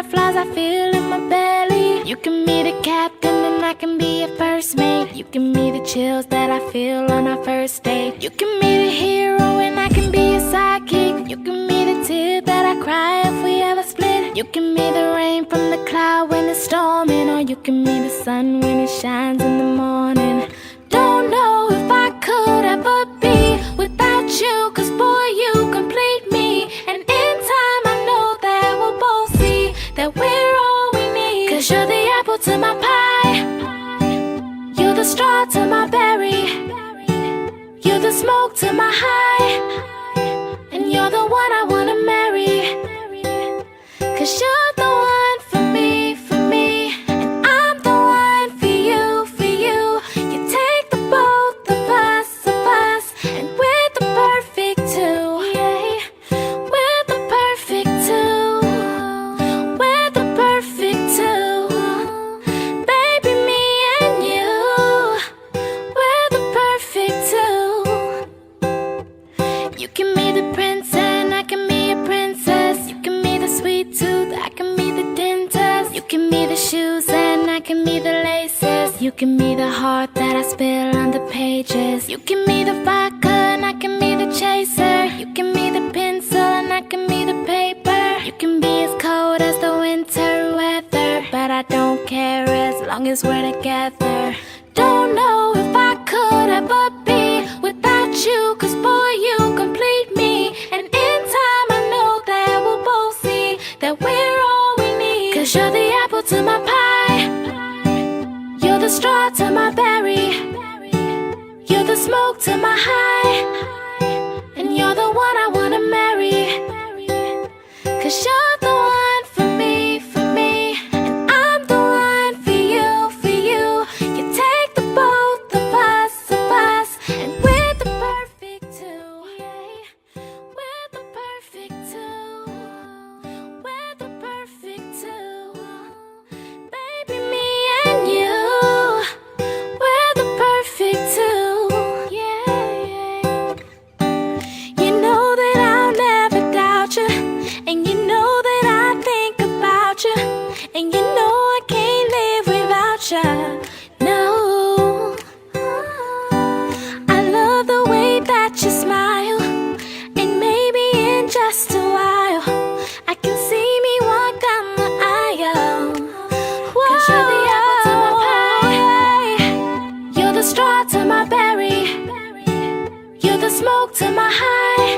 butterflies I feel in my belly. You can be the captain and I can be your first mate. You can be the chills that I feel on our first date. You can be the hero and I can be your sidekick. You can be the tear that I cry if we ever split. You can be the rain from the cloud when it's storming, or you can be the sun when it shines in the morning. Don't know if I could ever be without you, 'cause boy, you complete me. And in time I know that we'll both see that we're all we need. 'Cause you're the apple to my pie, you're the straw to my berry, you're the smoke to my high, and you're the one I wanna marry. 'Cause you're the one for me, and I'm the one for you, for you. You take the both of us, and we're the perfect two. Yeah, we're the perfect two. We're the perfect two. Baby, me and you, we're the perfect two. You can be the prince and I can be a princess. You can be the sweet tooth, I can be the dentist. You can be the shoes and I can be the laces. You can be the heart that I spill on the pages. You can be the vodka and I can be the chaser. You can be the pencil and I can be the paper. You can be as cold as the winter weather, but I don't care as long as we're together. Don't know if I could ever be without you, 'cause boy, you complete me. And in time I know that we'll both see that we're all we need. 'Cause you're the apple to my pie, you're the straw to my berry, you're the smoke to my high, and you're the one I wanna marry. 'Cause you're the one for me, and I'm the one for you, for you. You take the both of us, and we're the perfect two. Yeah, we're the perfect two. We're the perfect two. Baby, me and you, we're the perfect two. Yeah. You know that I'll never doubt you, and you know that I think about you, and you know I can't live without you. No, I love the way that you smile, and maybe in just a while I can see me walk down the aisle. 'Cause you're the apple to my pie, you're the straw to my berry, you're the smoke to my high,